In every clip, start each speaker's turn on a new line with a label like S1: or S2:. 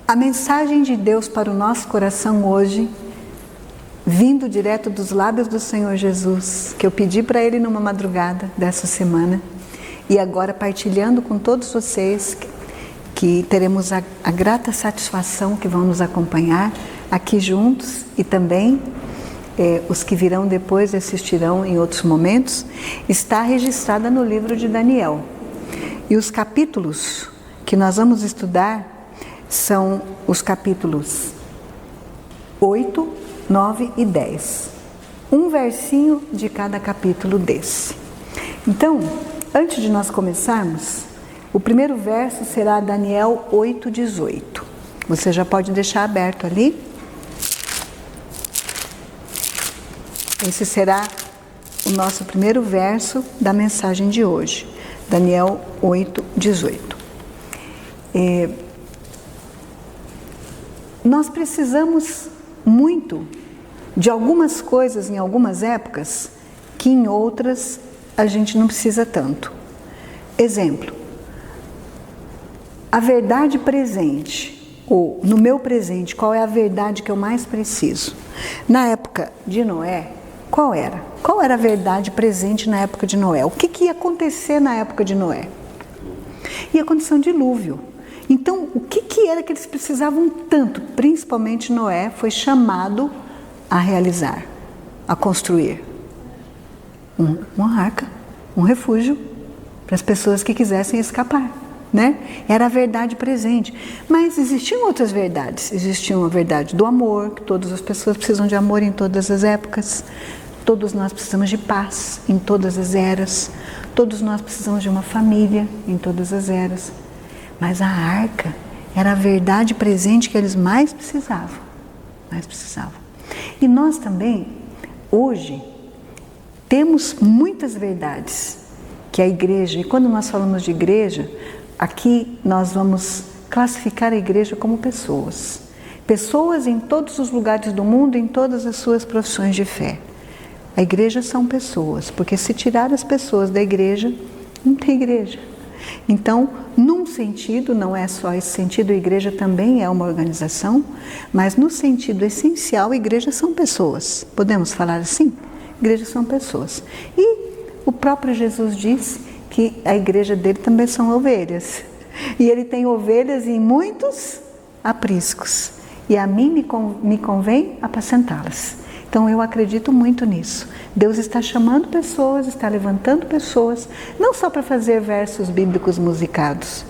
S1: A mensagem de Deus para o nosso coração hoje, vindo direto dos lábios do Senhor Jesus, que eu pedi para Ele numa madrugada dessa semana, e agora partilhando com todos vocês, que teremos a grata satisfação que vão nos acompanhar aqui juntos, e também os que virão depois assistirão em outros momentos, está registrada no livro de Daniel. E os capítulos que nós vamos estudar são os capítulos 8, 9 e 10. Um versinho de cada capítulo desse. Então, antes de nós começarmos, o primeiro verso será Daniel 8, 18. Você já pode deixar aberto ali. Esse será o nosso primeiro verso da mensagem de hoje. Daniel 8, 18. Nós precisamos muito de algumas coisas em algumas épocas que em outras a gente não precisa tanto. Exemplo, a verdade presente, ou no meu presente, qual é a verdade que eu mais preciso? Na época de Noé, qual era? Qual era a verdade presente na época de Noé? O que ia acontecer na época de Noé? Ia acontecer um dilúvio. Então, o que era que eles precisavam tanto? Principalmente Noé foi chamado a realizar, a construir uma arca, um refúgio para as pessoas que quisessem escapar, né? Era a verdade presente. Mas existiam outras verdades. Existia a verdade do amor, que todas as pessoas precisam de amor em todas as épocas. Todos nós precisamos de paz em todas as eras. Todos nós precisamos de uma família em todas as eras. Mas a arca era a verdade presente que eles mais precisavam. E nós também, hoje, temos muitas verdades que a igreja, e quando nós falamos de igreja, aqui nós vamos classificar a igreja como pessoas. Pessoas em todos os lugares do mundo, em todas as suas profissões de fé. A igreja são pessoas, porque se tirar as pessoas da igreja, não tem igreja. Então, num sentido, não é só esse sentido, a igreja também é uma organização, mas no sentido essencial, a igreja são pessoas. Podemos falar assim? Igreja são pessoas. E o próprio Jesus disse que a igreja dele também são ovelhas. E ele tem ovelhas em muitos apriscos. E a mim me convém apacentá-las. Então eu acredito muito nisso. Deus está chamando pessoas, está levantando pessoas, não só para fazer versos bíblicos musicados,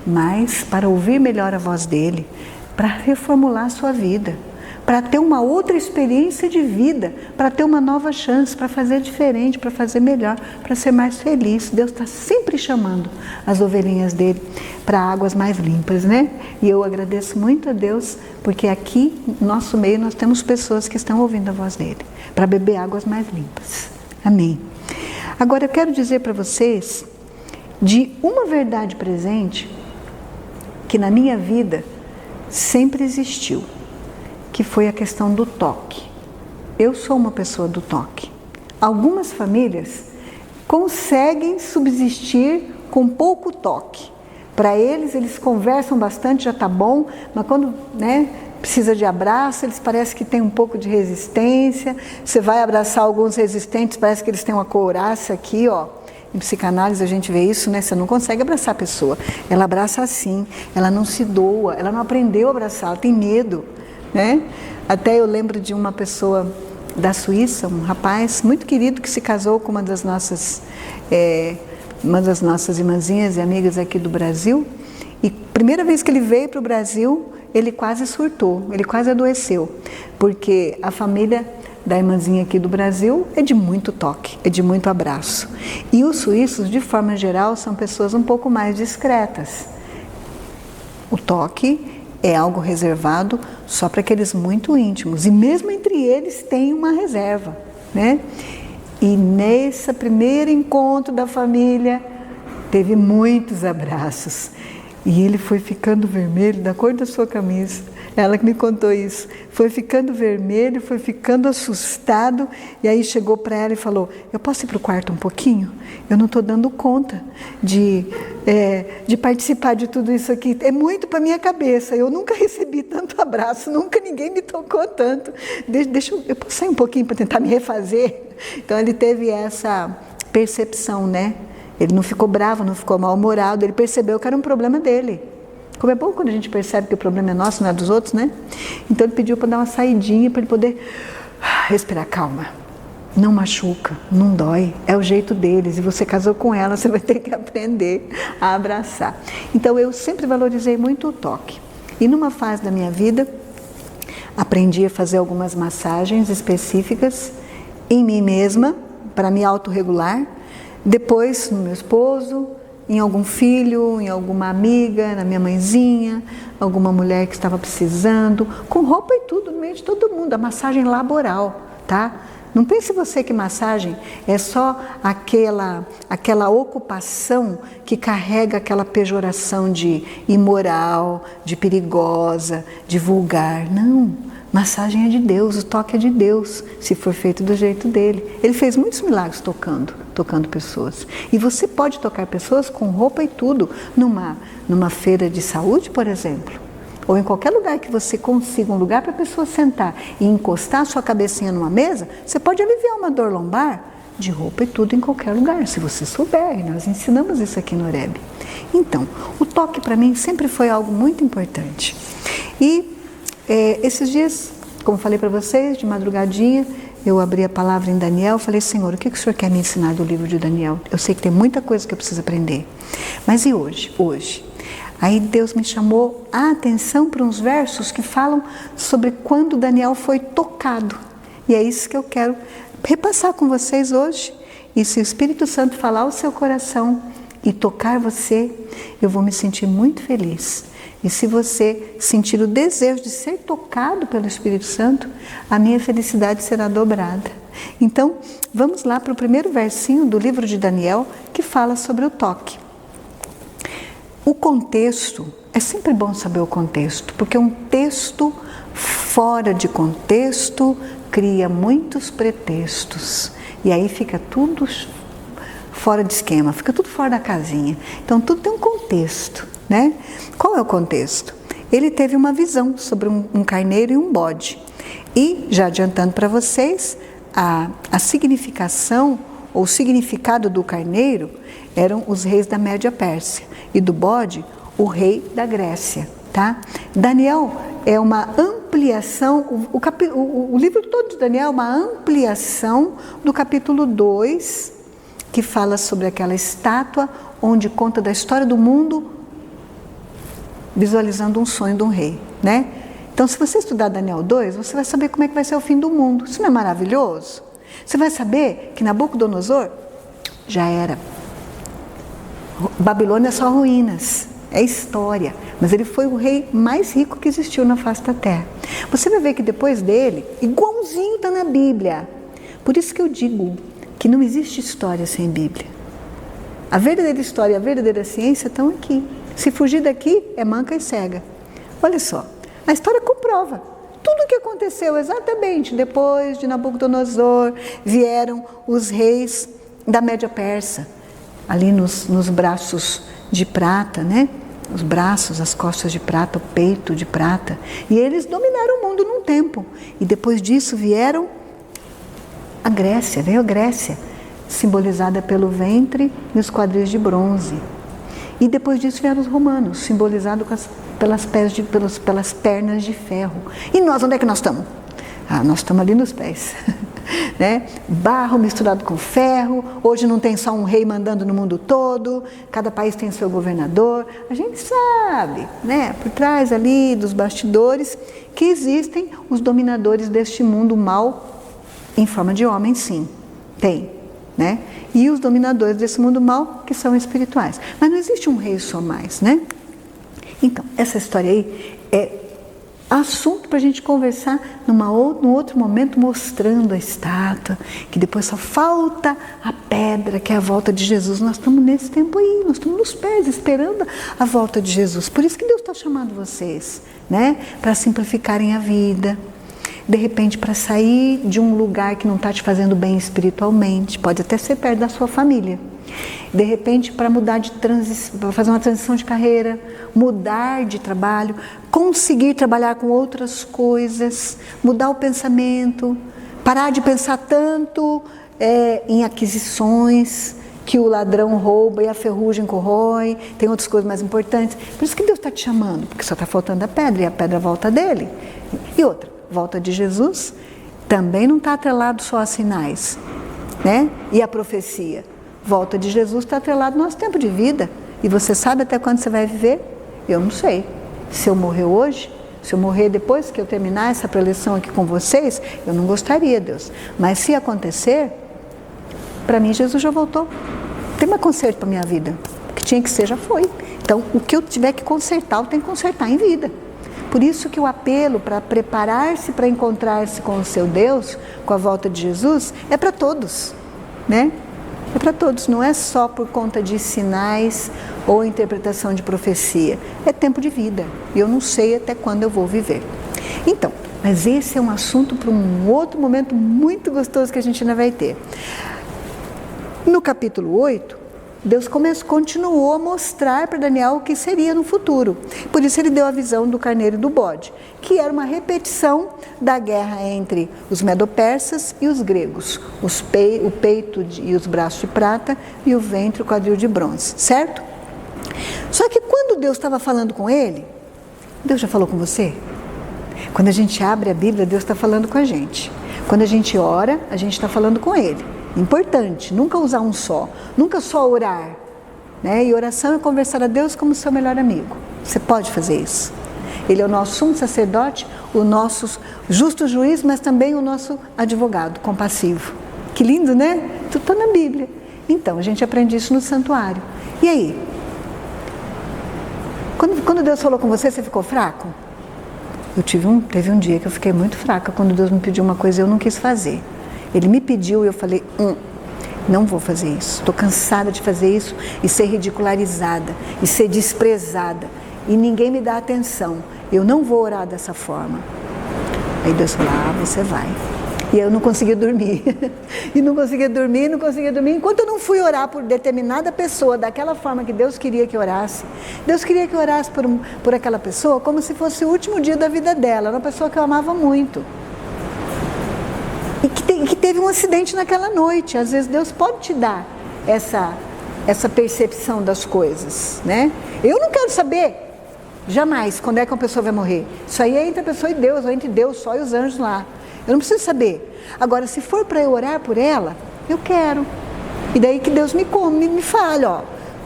S1: mas para ouvir melhor a voz dele, para reformular a sua vida, para ter uma outra experiência de vida, para ter uma nova chance, para fazer diferente, para fazer melhor, para ser mais feliz. Deus está sempre chamando as ovelhinhas dele para águas mais limpas, né? E eu agradeço muito a Deus, porque aqui, no nosso meio, nós temos pessoas que estão ouvindo a voz dele, para beber águas mais limpas. Amém. Agora, eu quero dizer para vocês de uma verdade presente que na minha vida sempre existiu, que foi a questão do toque. Eu sou uma pessoa do toque. Algumas famílias conseguem subsistir com pouco toque. Para eles conversam bastante, já está bom, mas quando precisa de abraço, eles parecem que têm um pouco de resistência. Você vai abraçar alguns resistentes, parece que eles têm uma couraça aqui, ó. Em psicanálise a gente vê isso, né? Você não consegue abraçar a pessoa. Ela abraça assim, ela não se doa, ela não aprendeu a abraçar, ela tem medo. Né? Até eu lembro de uma pessoa da Suíça, um rapaz muito querido que se casou com uma das nossas irmãzinhas e amigas aqui do Brasil, e primeira vez que ele veio para o Brasil, ele quase surtou, ele quase adoeceu, porque a família da irmãzinha aqui do Brasil é de muito toque, é de muito abraço, e os suíços, de forma geral, são pessoas um pouco mais discretas. O toque é algo reservado só para aqueles muito íntimos. E mesmo entre eles tem uma reserva, né? E nesse primeiro encontro da família, teve muitos abraços. E ele foi ficando vermelho, da cor da sua camisa. Ela que me contou isso. Foi ficando vermelho, foi ficando assustado, e aí chegou para ela e falou: eu posso ir para o quarto um pouquinho? Eu não estou dando conta de participar de tudo isso aqui. É muito para minha cabeça. Eu nunca recebi tanto abraço, nunca ninguém me tocou tanto. Eu posso sair um pouquinho para tentar me refazer? Então ele teve essa percepção, né? Ele não ficou bravo, não ficou mal-humorado, ele percebeu que era um problema dele. Como é bom quando a gente percebe que o problema é nosso, não é dos outros, né? Então ele pediu para dar uma saidinha, para ele poder respirar. Calma, não machuca, não dói, é o jeito deles, e você casou com ela, você vai ter que aprender a abraçar. Então eu sempre valorizei muito o toque. E numa fase da minha vida, aprendi a fazer algumas massagens específicas em mim mesma, para me autorregular, depois no meu esposo, em algum filho, em alguma amiga, na minha mãezinha, alguma mulher que estava precisando, com roupa e tudo, no meio de todo mundo, a massagem laboral, tá? Não pense você que massagem é só aquela ocupação que carrega aquela pejoração de imoral, de perigosa, de vulgar. Não. Massagem é de Deus, o toque é de Deus, se for feito do jeito dele. Ele fez muitos milagres tocando pessoas. E você pode tocar pessoas com roupa e tudo, numa feira de saúde, por exemplo. Ou em qualquer lugar que você consiga um lugar para a pessoa sentar e encostar a sua cabecinha numa mesa, você pode aliviar uma dor lombar de roupa e tudo em qualquer lugar, se você souber. E nós ensinamos isso aqui no Oreb. Então, o toque para mim sempre foi algo muito importante. E esses dias, como falei para vocês, de madrugadinha, eu abri a palavra em Daniel, falei: Senhor, o que o Senhor quer me ensinar do livro de Daniel? Eu sei que tem muita coisa que eu preciso aprender. Mas e hoje? Aí Deus me chamou a atenção para uns versos que falam sobre quando Daniel foi tocado. E é isso que eu quero repassar com vocês hoje. E se o Espírito Santo falar ao seu coração e tocar você, eu vou me sentir muito feliz. E se você sentir o desejo de ser tocado pelo Espírito Santo, a minha felicidade será dobrada. Então, vamos lá para o primeiro versinho do livro de Daniel, que fala sobre o toque. O contexto, é sempre bom saber o contexto, porque um texto fora de contexto cria muitos pretextos. E aí fica tudo fora de esquema, fica tudo fora da casinha. Então, tudo tem um contexto, né? Qual é o contexto? Ele teve uma visão sobre um carneiro e um bode. E, já adiantando para vocês, a significação ou o significado do carneiro eram os reis da Média Pérsia e do bode, o rei da Grécia, tá? Daniel é uma ampliação, o livro todo de Daniel é uma ampliação do capítulo 2, que fala sobre aquela estátua onde conta da história do mundo, visualizando um sonho de um rei, né? Então, se você estudar Daniel 2, você vai saber como é que vai ser o fim do mundo. Isso não é maravilhoso? Você vai saber que Nabucodonosor já era. Babilônia é só ruínas, é história. Mas ele foi o rei mais rico que existiu na face da terra. Você vai ver que depois dele, igualzinho está na Bíblia. Por isso que eu digo que não existe história sem Bíblia. A verdadeira história e a verdadeira ciência estão aqui. Se fugir daqui, é manca e cega. Olha só, a história comprova. Tudo o que aconteceu exatamente depois de Nabucodonosor, vieram os reis da Média Persa, ali nos braços de prata, né? Os braços, as costas de prata, o peito de prata. E eles dominaram o mundo num tempo. E depois disso vieram a Grécia, veio a Grécia, simbolizada pelo ventre e os quadris de bronze. E depois disso vieram os romanos, simbolizados pelas pernas de ferro. E nós, onde é que nós estamos? Nós estamos ali nos pés. Né? Barro misturado com ferro. Hoje não tem só um rei mandando no mundo todo, cada país tem seu governador. A gente sabe, né, por trás ali dos bastidores, que existem os dominadores deste mundo mal em forma de homem, sim, tem, né? E os dominadores desse mundo mal, que são espirituais. Mas não existe um rei só mais, né? Então, essa história aí é assunto para a gente conversar num outro momento, mostrando a estátua, que depois só falta a pedra, que é a volta de Jesus. Nós estamos nesse tempo aí, nós estamos nos pés, esperando a volta de Jesus. Por isso que Deus está chamando vocês, né? Para simplificarem a vida. De repente, para sair de um lugar que não está te fazendo bem espiritualmente, pode até ser perto da sua família. De repente, para para fazer uma transição de carreira, mudar de trabalho, conseguir trabalhar com outras coisas, mudar o pensamento, parar de pensar tanto em aquisições, que o ladrão rouba e a ferrugem corrói, tem outras coisas mais importantes. Por isso que Deus está te chamando, porque só está faltando a pedra e a pedra volta dele. E outra, volta de Jesus também não está atrelado só a sinais, né? E a profecia. Volta de Jesus está atrelado ao nosso tempo de vida. E você sabe até quando você vai viver? Eu não sei. Se eu morrer hoje, se eu morrer depois que eu terminar essa preleção aqui com vocês, eu não gostaria, Deus. Mas se acontecer, para mim Jesus já voltou. Não tem mais conserto para a minha vida. O que tinha que ser já foi. Então, o que eu tiver que consertar, eu tenho que consertar em vida. Por isso que o apelo para preparar-se para encontrar-se com o seu Deus, com a volta de Jesus, é para todos, né? É para todos, não é só por conta de sinais ou interpretação de profecia. É tempo de vida. E eu não sei até quando eu vou viver. Então, mas esse é um assunto para um outro momento muito gostoso que a gente ainda vai ter. No capítulo 8, Deus continuou a mostrar para Daniel o que seria no futuro. Por isso ele deu a visão do carneiro e do bode, que era uma repetição da guerra entre os medo-persas e os gregos. O peito e os braços de prata e o ventre e o quadril de bronze, certo? Só que quando Deus estava falando com ele, Deus já falou com você? Quando a gente abre a Bíblia, Deus está falando com a gente. Quando a gente ora, a gente está falando com Ele. Importante, nunca usar um só, nunca só orar, né? E oração é conversar a Deus como seu melhor amigo. Você pode fazer isso. Ele é o nosso sumo sacerdote, o nosso justo juiz, mas também o nosso advogado compassivo. Que lindo, né? Tudo está na Bíblia. Então, a gente aprende isso no santuário. E aí? Quando Deus falou com você, você ficou fraco? Teve um dia que eu fiquei muito fraca, quando Deus me pediu uma coisa e eu não quis fazer. Ele me pediu e eu falei, não vou fazer isso. Estou cansada de fazer isso e ser ridicularizada, e ser desprezada. E ninguém me dá atenção. Eu não vou orar dessa forma. Aí Deus falou, você vai. E eu não conseguia dormir. E não conseguia dormir. Enquanto eu não fui orar por determinada pessoa, daquela forma que Deus queria que eu orasse. Deus queria que eu orasse por aquela pessoa como se fosse o último dia da vida dela. Era uma pessoa que eu amava muito. E que teve um acidente naquela noite. Às vezes Deus pode te dar essa percepção das coisas, né? Eu não quero saber jamais quando é que uma pessoa vai morrer. Isso aí é entre a pessoa e Deus, ou entre Deus só e os anjos lá. Eu não preciso saber. Agora, se for para eu orar por ela, eu quero. E daí que Deus me fale,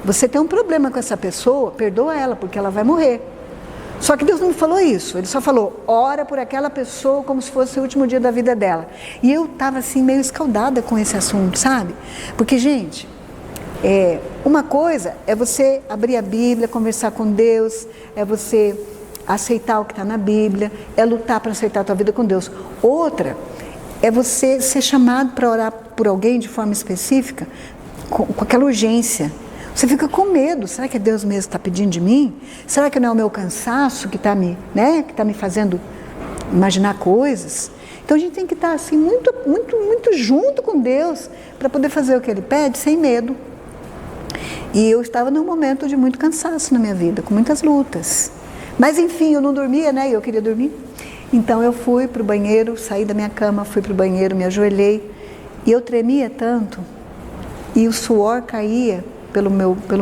S1: você tem um problema com essa pessoa, perdoa ela, porque ela vai morrer. Só que Deus não me falou isso, Ele só falou, ora por aquela pessoa como se fosse o último dia da vida dela. E eu estava assim meio escaldada com esse assunto, sabe? Porque, gente, uma coisa é você abrir a Bíblia, conversar com Deus, é você aceitar o que está na Bíblia, é lutar para aceitar a tua vida com Deus. Outra é você ser chamado para orar por alguém de forma específica, com aquela urgência. Você fica com medo, será que é Deus mesmo que está pedindo de mim? Será que não é o meu cansaço que está me fazendo imaginar coisas? Então a gente tem que estar assim, muito, muito, muito junto com Deus para poder fazer o que Ele pede sem medo. E eu estava num momento de muito cansaço na minha vida, com muitas lutas. Mas enfim, eu não dormia, né? E eu queria dormir. Então eu fui para o banheiro, saí da minha cama, fui para o banheiro, me ajoelhei. E eu tremia tanto, e o suor caía pelo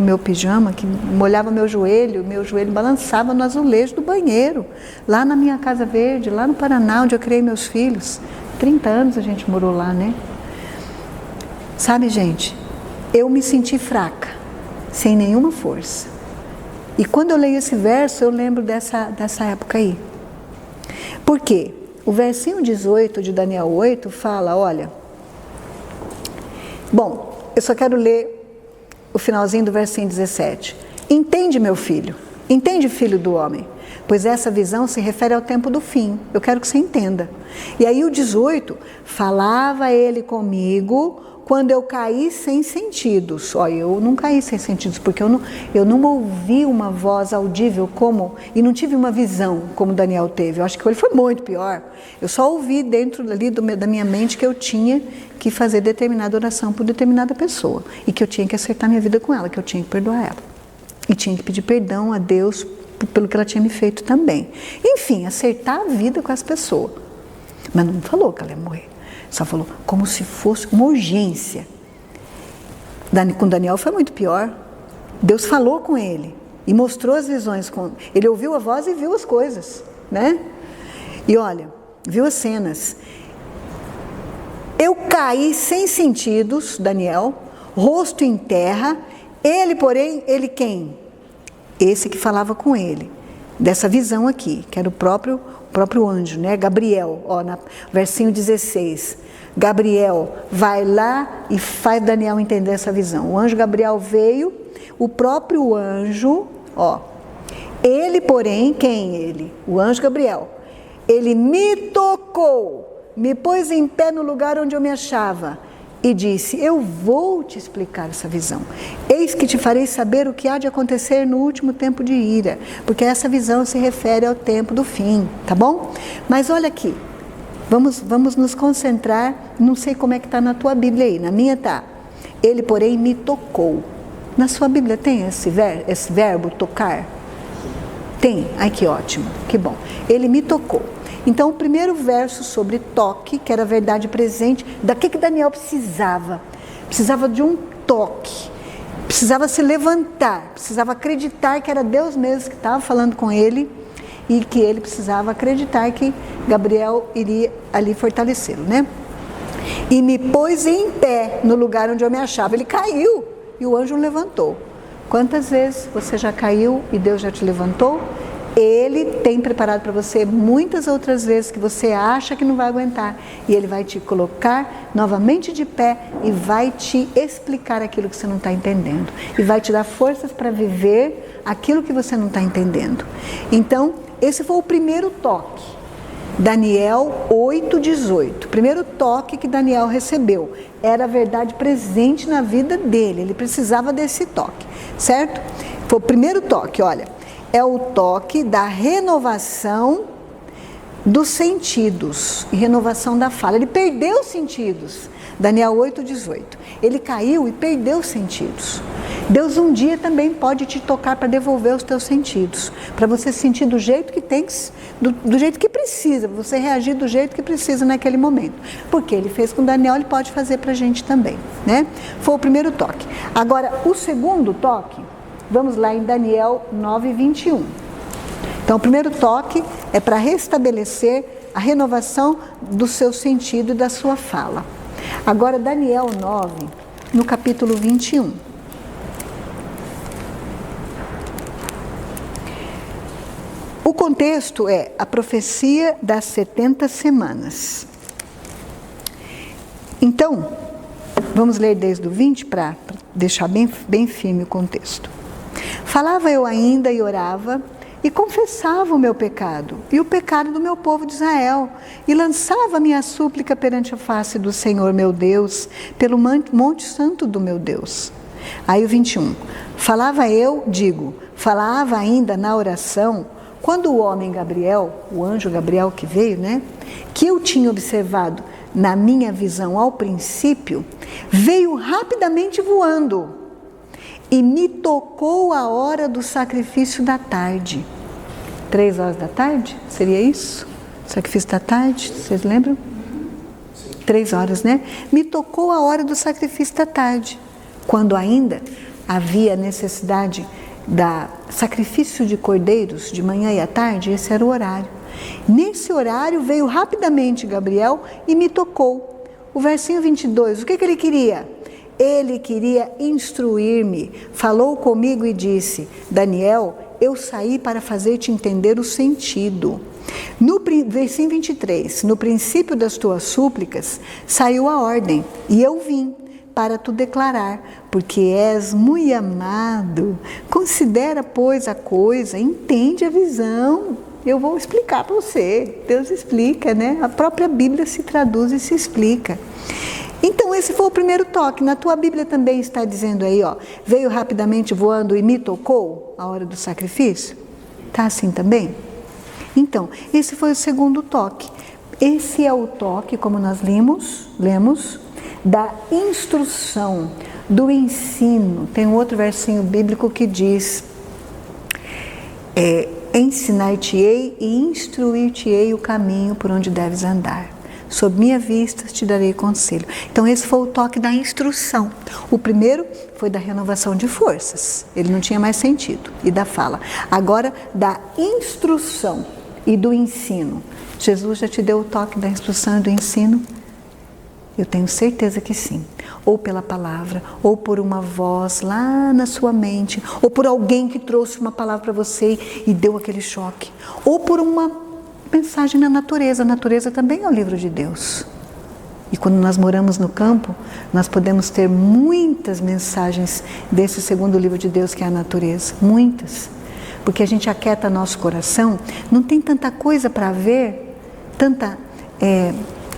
S1: meu pijama, que molhava meu joelho balançava no azulejo do banheiro, lá na minha casa verde, lá no Paraná, onde eu criei meus filhos. 30 anos a gente morou lá, né? Sabe, gente, eu me senti fraca, sem nenhuma força. E quando eu leio esse verso, eu lembro dessa época aí. Por quê? O versinho 18 de Daniel 8 fala, olha... Bom, eu só quero ler o finalzinho do versinho 17. Entende, meu filho, entende, filho do homem, pois essa visão se refere ao tempo do fim. Eu quero que você entenda. E aí o 18, falava ele comigo quando eu caí sem sentidos. Olha, eu não caí sem sentidos, porque eu não ouvi uma voz audível e não tive uma visão como Daniel teve. Eu acho que ele foi muito pior. Eu só ouvi dentro ali da minha mente que eu tinha que fazer determinada oração por determinada pessoa. E que eu tinha que acertar minha vida com ela, que eu tinha que perdoar ela. E tinha que pedir perdão a Deus pelo que ela tinha me feito também. Enfim, acertar a vida com as pessoas. Mas não falou que ela ia morrer. Só falou como se fosse uma urgência. Com Daniel foi muito pior. Deus falou com ele e mostrou as visões. Ele ouviu a voz e viu as coisas, né? E olha, viu as cenas. Eu caí sem sentidos, Daniel, rosto em terra. Ele, porém, ele quem? Esse que falava com ele. Dessa visão aqui, que era o próprio anjo, né? Gabriel, ó, versinho 16. Gabriel vai lá e faz Daniel entender essa visão. O anjo Gabriel veio, o próprio anjo, ó. Ele, porém, quem ele? O anjo Gabriel. Ele me tocou, me pôs em pé no lugar onde eu me achava e disse: eu vou te explicar essa visão. Eis que te farei saber o que há de acontecer no último tempo de ira, porque essa visão se refere ao tempo do fim, tá bom? Mas olha aqui, vamos nos concentrar, não sei como é que está na tua Bíblia aí, na minha tá. Ele, porém, me tocou. Na sua Bíblia tem esse verbo tocar? Tem? Ai, que ótimo, que bom. Ele me tocou. Então, o primeiro verso sobre toque, que era a verdade presente, da que Daniel precisava? Precisava de um toque, precisava se levantar, precisava acreditar que era Deus mesmo que estava falando com ele e que ele precisava acreditar que Gabriel iria ali fortalecê-lo, né? E me pôs em pé no lugar onde eu me achava. Ele caiu e o anjo o levantou. Quantas vezes você já caiu e Deus já te levantou? Ele tem preparado para você muitas outras vezes que você acha que não vai aguentar. E Ele vai te colocar novamente de pé e vai te explicar aquilo que você não está entendendo. E vai te dar forças para viver aquilo que você não está entendendo. Então, esse foi o primeiro toque. Daniel 8:18. Primeiro toque que Daniel recebeu. Era a verdade presente na vida dele. Ele precisava desse toque, certo? Foi o primeiro toque, olha. É o toque da renovação dos sentidos e renovação da fala. Ele perdeu os sentidos. Daniel 8:18. Ele caiu e perdeu os sentidos. Deus um dia também pode te tocar para devolver os teus sentidos, para você sentir do jeito que tem, do jeito que precisa, para você reagir do jeito que precisa naquele momento. Porque Ele fez com Daniel, Ele pode fazer para a gente também, né? Foi o primeiro toque. Agora, o segundo toque, vamos lá em Daniel 9:21. Então, o primeiro toque é para restabelecer a renovação do seu sentido e da sua fala. Agora, Daniel 9, no capítulo 21. O contexto é a profecia das 70 semanas. Então, vamos ler desde o 20 para deixar bem firme o contexto. Falava eu ainda e orava e confessava o meu pecado e o pecado do meu povo de Israel e lançava minha súplica perante a face do Senhor meu Deus, pelo monte santo do meu Deus. Aí o 21. Falava ainda na oração, quando o homem Gabriel, o anjo Gabriel que veio, né, que eu tinha observado na minha visão ao princípio, veio rapidamente voando e me tocou a hora do sacrifício da tarde. 3 horas da tarde? Seria isso? Sacrifício da tarde, vocês lembram? 3 horas, né? Me tocou a hora do sacrifício da tarde, quando ainda havia necessidade da sacrifício de cordeiros de manhã e à tarde. Esse era o horário. Nesse horário veio rapidamente Gabriel e me tocou. O versinho 22, o que ele queria? Ele queria instruir-me, falou comigo e disse: Daniel, eu saí para fazer-te entender o sentido. No versinho 23, no princípio das tuas súplicas, saiu a ordem, e eu vim, para tu declarar, porque és muito amado. Considera, pois, a coisa, entende a visão. Eu vou explicar para você. Deus explica, né? A própria Bíblia se traduz e se explica. Então esse foi o primeiro toque. Na tua Bíblia também está dizendo aí, ó, veio rapidamente voando e me tocou a hora do sacrifício? Tá assim também? Então, esse foi o segundo toque. Esse é o toque, como nós lemos, da instrução, do ensino. Tem um outro versinho bíblico que diz, ensinar-te-ei e instruir-te-ei o caminho por onde deves andar. Sob minha vista te darei conselho. Então esse foi o toque da instrução. O primeiro foi da renovação de forças, ele não tinha mais sentido, e da fala. Agora da instrução e do ensino. Jesus já te deu o toque da instrução e do ensino? Eu tenho certeza que sim. Ou pela palavra, ou por uma voz lá na sua mente, ou por alguém que trouxe uma palavra para você e deu aquele choque, ou por uma mensagem na natureza. A natureza também é o livro de Deus. E quando nós moramos no campo, nós podemos ter muitas mensagens desse segundo livro de Deus que é a natureza. Muitas. Porque a gente aquieta nosso coração, não tem tanta coisa para ver, tanta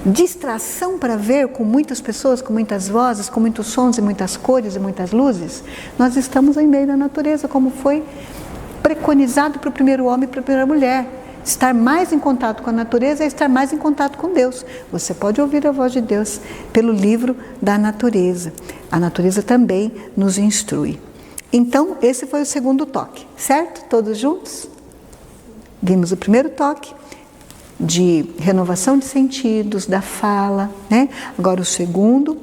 S1: distração para ver, com muitas pessoas, com muitas vozes, com muitos sons e muitas cores e muitas luzes. Nós estamos em meio da natureza, como foi preconizado para o primeiro homem e para a primeira mulher. Estar mais em contato com a natureza é estar mais em contato com Deus. Você pode ouvir a voz de Deus pelo livro da natureza. A natureza também nos instrui. Então, esse foi o segundo toque, certo? Todos juntos? Vimos o primeiro toque de renovação de sentidos, da fala, né? Agora o segundo,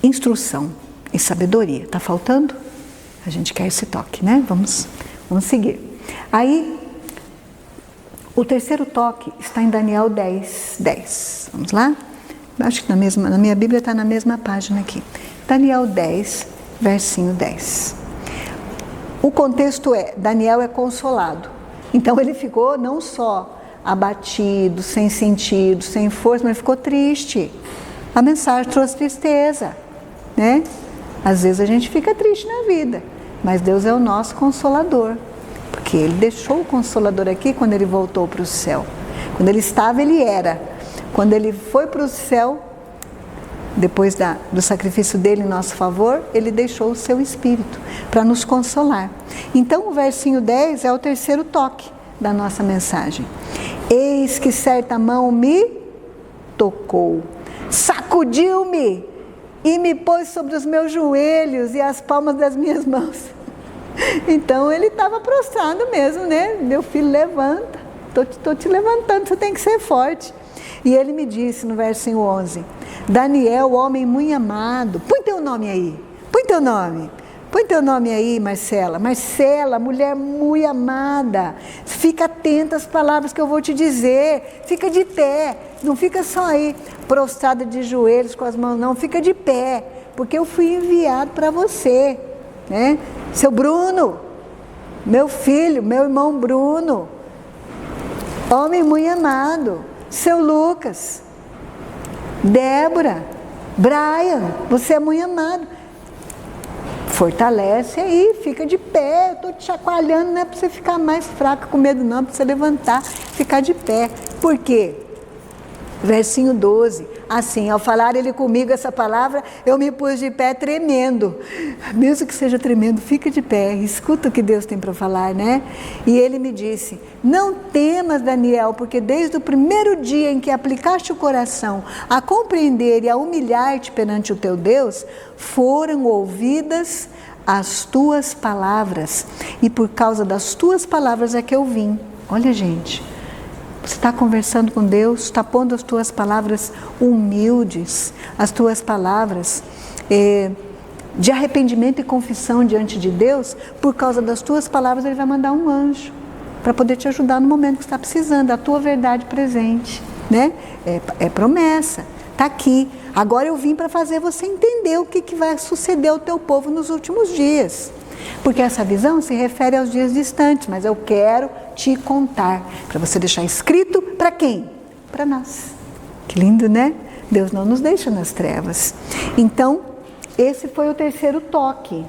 S1: instrução e sabedoria. Está faltando? A gente quer esse toque, né? Vamos seguir. Aí, o terceiro toque está em Daniel 10. Vamos lá? Acho que na minha Bíblia está na mesma página aqui. Daniel 10, versinho 10. O contexto é, Daniel é consolado. Então ele ficou não só abatido, sem sentido, sem força, mas ficou triste. A mensagem trouxe tristeza, né? Às vezes a gente fica triste na vida, mas Deus é o nosso consolador. Porque ele deixou o Consolador aqui quando ele voltou para o céu. Quando ele estava, ele era. Quando ele foi para o céu, depois do sacrifício dele em nosso favor, ele deixou o seu Espírito para nos consolar. Então o versinho 10 é o terceiro toque da nossa mensagem. Eis que certa mão me tocou, sacudiu-me e me pôs sobre os meus joelhos e as palmas das minhas mãos. Então ele estava prostrado mesmo, né? Meu filho, levanta, estou te levantando, você tem que ser forte. E ele me disse no versinho 11, Daniel, homem muito amado, põe teu nome aí, põe teu nome aí, Marcela, mulher muito amada, fica atenta às palavras que eu vou te dizer, fica de pé, não fica só aí prostrada de joelhos com as mãos, não, fica de pé, porque eu fui enviado para você, né? Seu Bruno, meu filho, meu irmão Bruno, homem muito amado, seu Lucas, Débora, Brian, você é muito amado. Fortalece aí, fica de pé, eu estou te chacoalhando, não é para você ficar mais fraco com medo não, é para você levantar, ficar de pé. Por quê? Versinho 12, assim, ao falar ele comigo essa palavra, eu me pus de pé tremendo. Mesmo que seja tremendo, fica de pé, escuta o que Deus tem para falar, né? E ele me disse, não temas, Daniel, porque desde o primeiro dia em que aplicaste o coração a compreender e a humilhar-te perante o teu Deus, foram ouvidas as tuas palavras, e por causa das tuas palavras é que eu vim. Olha, gente, você está conversando com Deus, está pondo as tuas palavras humildes, as tuas palavras de arrependimento e confissão diante de Deus, por causa das tuas palavras ele vai mandar um anjo para poder te ajudar no momento que você está precisando, a tua verdade presente, né? É promessa, está aqui. Agora eu vim para fazer você entender o que vai suceder ao teu povo nos últimos dias. Porque essa visão se refere aos dias distantes, mas eu quero te contar, para você deixar escrito para quem? Para nós. Que lindo, né? Deus não nos deixa nas trevas. Então, esse foi o terceiro toque.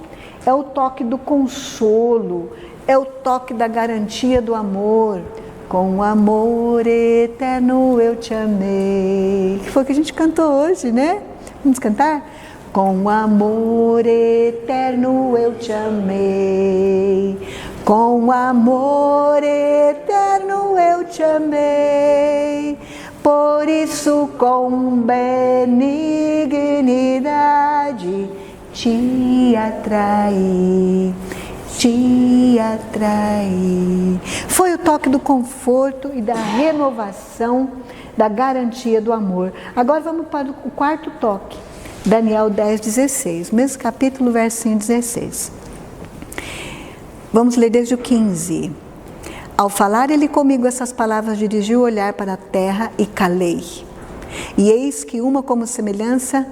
S1: É o toque do consolo, é o toque da garantia do amor. Com amor eterno eu te amei. Que foi o que a gente cantou hoje, né? Vamos cantar? Com amor eterno eu te amei. Com amor eterno eu te amei. Por isso com benignidade te atraí. Te atraí. Foi o toque do conforto e da renovação, da garantia do amor. Agora vamos para o quarto toque. Daniel 10:16, mesmo capítulo, versinho 16. Vamos ler desde o 15. Ao falar ele comigo essas palavras, dirigiu o olhar para a terra e calei. E eis que uma como semelhança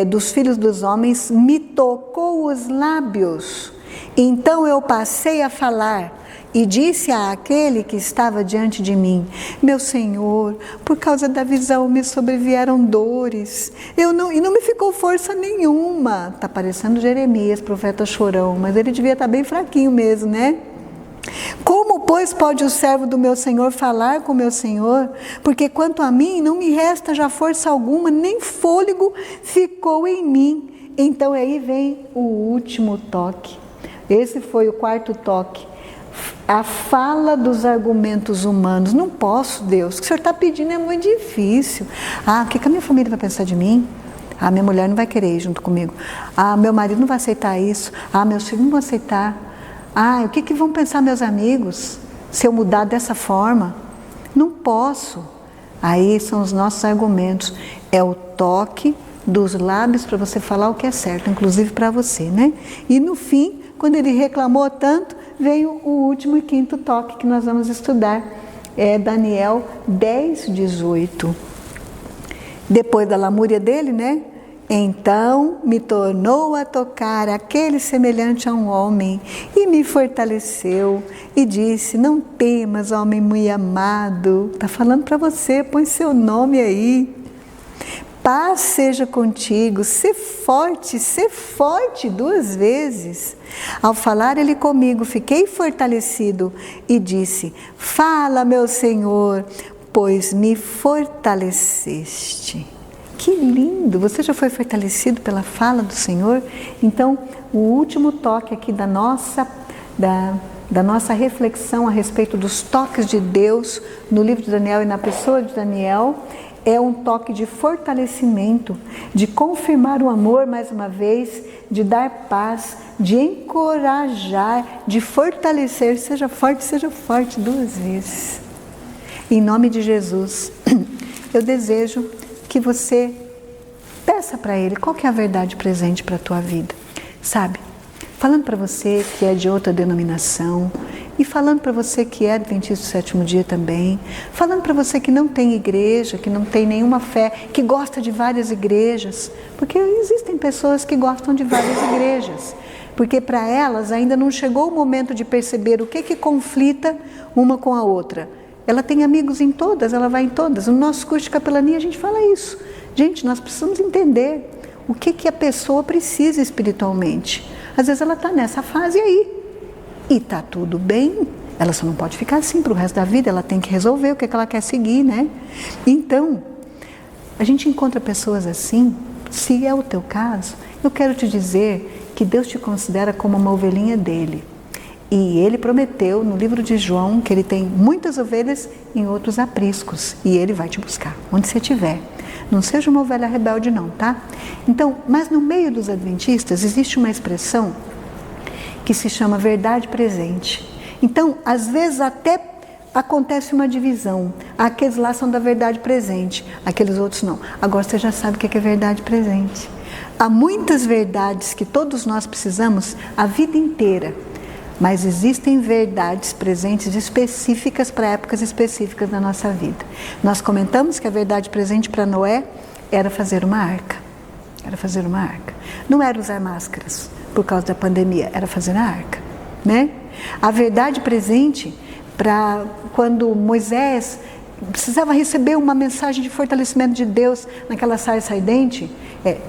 S1: dos filhos dos homens me tocou os lábios. Então eu passei a falar e disse àquele que estava diante de mim: meu Senhor, por causa da visão me sobrevieram dores, e não me ficou força nenhuma. Está parecendo Jeremias, profeta chorão, mas ele devia estar bem fraquinho mesmo, né? Como, pois, pode o servo do meu Senhor falar com meu Senhor? Porque quanto a mim, não me resta já força alguma, nem fôlego ficou em mim. Então aí vem o último toque. Esse foi o quarto toque. A fala dos argumentos humanos. Não posso, Deus, o que o Senhor está pedindo é muito difícil. O que a minha família vai pensar de mim? Minha mulher não vai querer ir junto comigo. Meu marido não vai aceitar isso. Meus filhos não vão aceitar. O que vão pensar meus amigos se eu mudar dessa forma? Não posso. Aí são os nossos argumentos. É o toque dos lábios para você falar o que é certo, inclusive para você, né? E no fim, quando ele reclamou tanto, veio o último e quinto toque que nós vamos estudar. É Daniel 10:18. Depois da lamúria dele, né? Então me tornou a tocar aquele semelhante a um homem e me fortaleceu e disse: não temas, homem muito amado. Está falando para você, põe seu nome aí. Paz seja contigo, ser forte 2 vezes. Ao falar ele comigo, fiquei fortalecido e disse: fala, meu Senhor, pois me fortaleceste. Que lindo! Você já foi fortalecido pela fala do Senhor? Então, o último toque aqui da nossa reflexão a respeito dos toques de Deus no livro de Daniel e na pessoa de Daniel é um toque de fortalecimento, de confirmar o amor mais uma vez, de dar paz, de encorajar, de fortalecer. Seja forte 2 vezes. Em nome de Jesus, eu desejo que você peça para Ele qual que é a verdade presente para a tua vida, sabe? Falando para você que é de outra denominação, e falando para você que é adventista do sétimo dia também, falando para você que não tem igreja, que não tem nenhuma fé, que gosta de várias igrejas, porque existem pessoas que gostam de várias igrejas, porque para elas ainda não chegou o momento de perceber o que conflita uma com a outra. Ela tem amigos em todas, ela vai em todas. No nosso curso de capelania a gente fala isso. Gente, nós precisamos entender o que a pessoa precisa espiritualmente. Às vezes ela está nessa fase aí e está tudo bem. Ela só não pode ficar assim para o resto da vida, ela tem que resolver o que ela quer seguir, né? Então, a gente encontra pessoas assim. Se é o teu caso, eu quero te dizer que Deus te considera como uma ovelhinha dele. E ele prometeu no livro de João que ele tem muitas ovelhas em outros apriscos. E ele vai te buscar, onde você estiver. Não seja uma ovelha rebelde não, tá? Então, mas no meio dos adventistas existe uma expressão que se chama verdade presente. Então, às vezes até acontece uma divisão. Aqueles lá são da verdade presente, aqueles outros não. Agora você já sabe o que é verdade presente. Há muitas verdades que todos nós precisamos a vida inteira. Mas existem verdades presentes específicas para épocas específicas da nossa vida. Nós comentamos que a verdade presente para Noé era fazer uma arca. Era fazer uma arca. Não era usar máscaras por causa da pandemia, era fazer a arca, né? A verdade presente para quando Moisés precisava receber uma mensagem de fortalecimento de Deus naquela sarça ardente,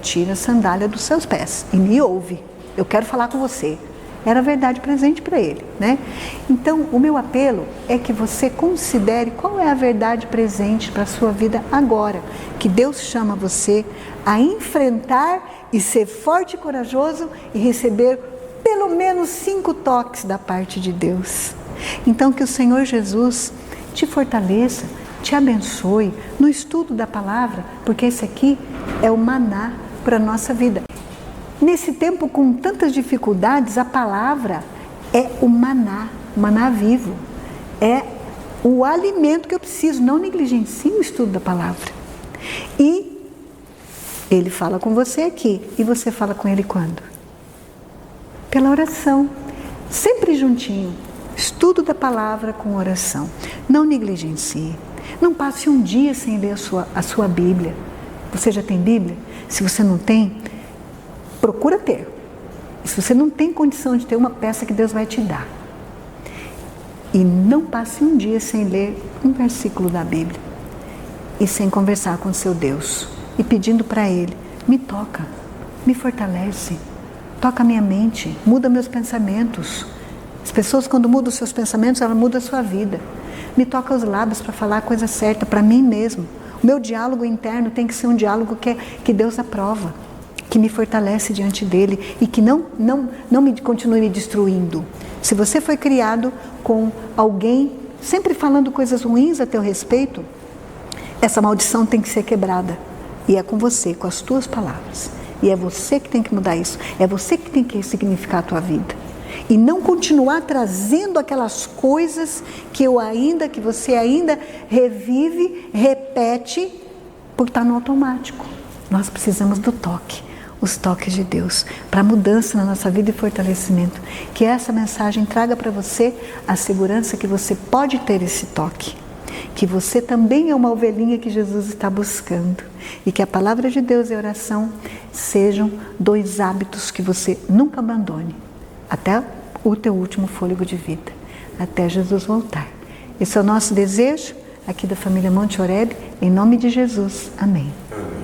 S1: tira a sandália dos seus pés e me ouve, eu quero falar com você. Era a verdade presente para ele, né? Então, o meu apelo é que você considere qual é a verdade presente para a sua vida agora, que Deus chama você a enfrentar e ser forte e corajoso e receber pelo menos 5 toques da parte de Deus. Então, que o Senhor Jesus te fortaleça, te abençoe no estudo da palavra, porque esse aqui é o maná para a nossa vida. Nesse tempo com tantas dificuldades, a palavra é o maná vivo, é o alimento que eu preciso, não negligencie o estudo da palavra. E ele fala com você aqui, e você fala com ele quando? Pela oração, sempre juntinho, estudo da palavra com oração. Não negligencie, não passe um dia sem ler a sua Bíblia. Você já tem Bíblia? Se você não tem, procura ter. E se você não tem condição de ter, uma peça que Deus vai te dar. E não passe um dia sem ler um versículo da Bíblia. E sem conversar com seu Deus. E pedindo para Ele, me toca, me fortalece, toca a minha mente, muda meus pensamentos. As pessoas, quando mudam os seus pensamentos, ela muda a sua vida. Me toca os lábios para falar a coisa certa para mim mesmo. O meu diálogo interno tem que ser um diálogo que Deus aprova, que me fortalece diante dele e que não continue me destruindo. Se você foi criado com alguém sempre falando coisas ruins a teu respeito, essa maldição tem que ser quebrada. E é com você, com as tuas palavras. E é você que tem que mudar isso. É você que tem que ressignificar a tua vida. E não continuar trazendo aquelas coisas que você ainda revive, repete, por estar no automático. Nós precisamos do toque. Os toques de Deus, para mudança na nossa vida e fortalecimento. Que essa mensagem traga para você a segurança que você pode ter esse toque. Que você também é uma ovelhinha que Jesus está buscando. E que a palavra de Deus e a oração sejam 2 hábitos que você nunca abandone. Até o teu último fôlego de vida. Até Jesus voltar. Esse é o nosso desejo aqui da família Monte Oreb. Em nome de Jesus. Amém.
S2: Amém.